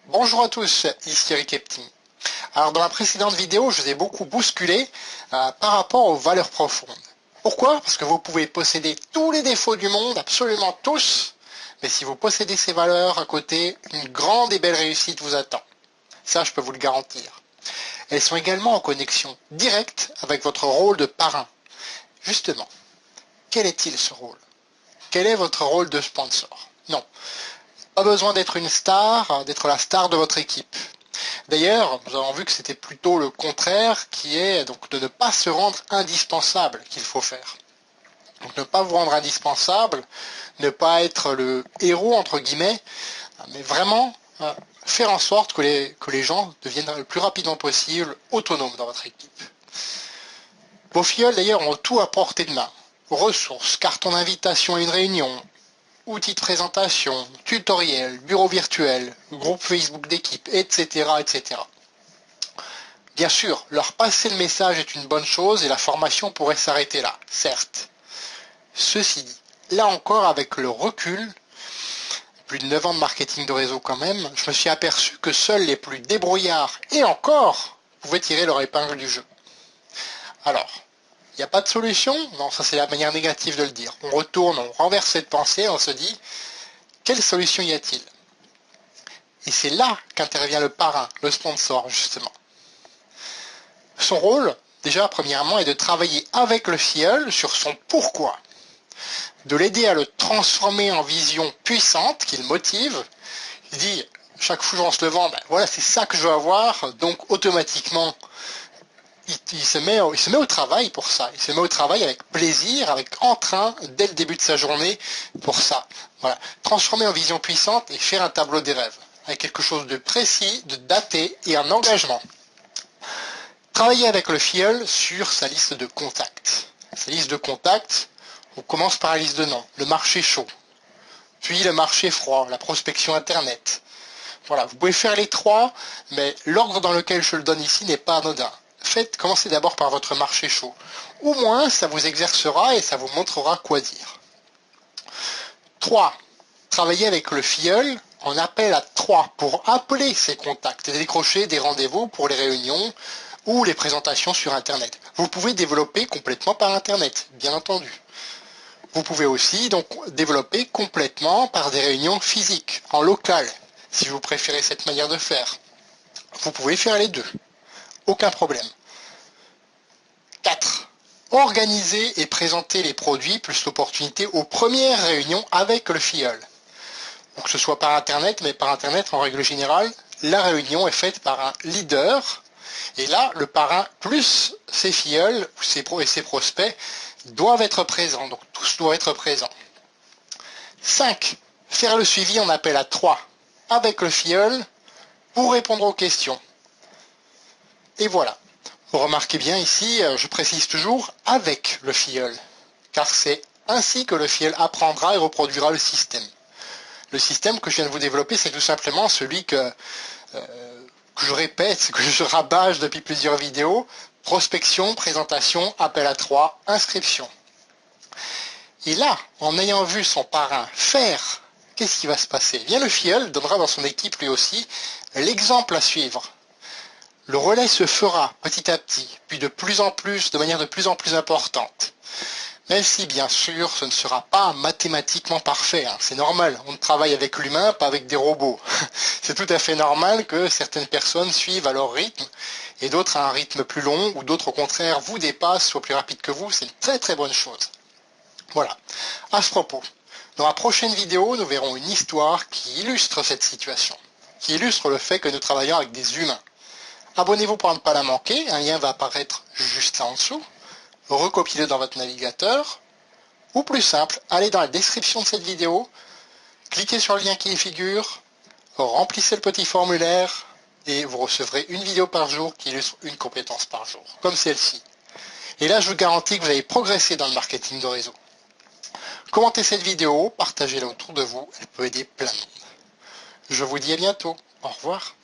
Bonjour à tous, ici Eric Epting. Alors dans la précédente vidéo, je vous ai beaucoup bousculé par rapport aux valeurs profondes. Pourquoi? Parce que vous pouvez posséder tous les défauts du monde, absolument tous, mais si vous possédez ces valeurs à côté, une grande et belle réussite vous attend. Ça, je peux vous le garantir. Elles sont également en connexion directe avec votre rôle de parrain. Justement, quel est-il ce rôle? Quel est votre rôle de sponsor? Non, pas besoin d'être une star, d'être la star de votre équipe. D'ailleurs, nous avons vu que c'était plutôt le contraire, qui est donc de ne pas se rendre indispensable qu'il faut faire. Donc ne pas vous rendre indispensable, ne pas être le héros entre guillemets, mais vraiment faire en sorte que les gens deviennent le plus rapidement possible autonomes dans votre équipe. Vos filleuls d'ailleurs ont tout à portée de main. Ressources, carton d'invitation à une réunion, outils de présentation, tutoriels, bureau virtuel, groupe Facebook d'équipe, etc., etc. Bien sûr, leur passer le message est une bonne chose et la formation pourrait s'arrêter là, certes. Ceci dit, là encore avec le recul, plus de 9 ans de marketing de réseau quand même, je me suis aperçu que seuls les plus débrouillards, et encore, pouvaient tirer leur épingle du jeu. Alors, il n'y a pas de solution? Non, ça c'est la manière négative de le dire. On retourne, on renverse cette pensée, on se dit, quelle solution y a-t-il? Et c'est là qu'intervient le parrain, le sponsor justement. Son rôle, déjà premièrement, est de travailler avec le filleul sur son pourquoi, de l'aider à le transformer en vision puissante qui le motive. Il dit, chaque jour en se levant, ben voilà, c'est ça que je veux avoir, donc automatiquement, il se met au travail pour ça. Il se met au travail avec plaisir, avec entrain, dès le début de sa journée, pour ça. Voilà. Transformer en vision puissante et faire un tableau des rêves, avec quelque chose de précis, de daté et un engagement. Travailler avec le filleul sur sa liste de contacts. Sa liste de contacts, on commence par la liste de noms, le marché chaud, puis le marché froid, la prospection internet. Voilà, vous pouvez faire les trois, mais l'ordre dans lequel je le donne ici n'est pas anodin. Commencez d'abord par votre marché chaud. Au moins, ça vous exercera et ça vous montrera quoi dire. 3. Travaillez avec le filleul en appel à 3 pour appeler ses contacts et décrocher des rendez-vous pour les réunions ou les présentations sur Internet. Vous pouvez développer complètement par Internet, bien entendu. Vous pouvez aussi donc développer complètement par des réunions physiques, en local, si vous préférez cette manière de faire. Vous pouvez faire les deux. Aucun problème. 4. Organiser et présenter les produits plus l'opportunité aux premières réunions avec le filleul. Donc que ce soit par Internet, mais par Internet en règle générale, la réunion est faite par un leader. Et là, le parrain plus ses filleuls et ses prospects doivent être présents. Donc tous doivent être présents. 5. Faire le suivi en appel à 3 avec le filleul pour répondre aux questions. Et voilà. Vous remarquez bien ici, je précise toujours avec le filleul, car c'est ainsi que le filleul apprendra et reproduira le système. Le système que je viens de vous développer, c'est tout simplement celui que je répète, que je rabâche depuis plusieurs vidéos: prospection, présentation, appel à 3, inscription. Et là, en ayant vu son parrain faire, qu'est-ce qui va se passer? Eh bien, le filleul donnera dans son équipe lui aussi l'exemple à suivre. Le relais se fera petit à petit, puis de plus en plus, de manière de plus en plus importante. Même si, bien sûr, ce ne sera pas mathématiquement parfait. C'est normal, on travaille avec l'humain, pas avec des robots. C'est tout à fait normal que certaines personnes suivent à leur rythme, et d'autres à un rythme plus long, ou d'autres au contraire vous dépassent, soient plus rapides que vous. C'est une très très bonne chose. Voilà. À ce propos, dans la prochaine vidéo, nous verrons une histoire qui illustre cette situation, qui illustre le fait que nous travaillons avec des humains. Abonnez-vous pour ne pas la manquer, un lien va apparaître juste là en dessous. Recopiez-le dans votre navigateur, ou plus simple, allez dans la description de cette vidéo, cliquez sur le lien qui y figure, remplissez le petit formulaire, et vous recevrez une vidéo par jour qui illustre une compétence par jour, comme celle-ci. Et là, je vous garantis que vous allez progresser dans le marketing de réseau. Commentez cette vidéo, partagez-la autour de vous, elle peut aider plein de monde. Je vous dis à bientôt, au revoir.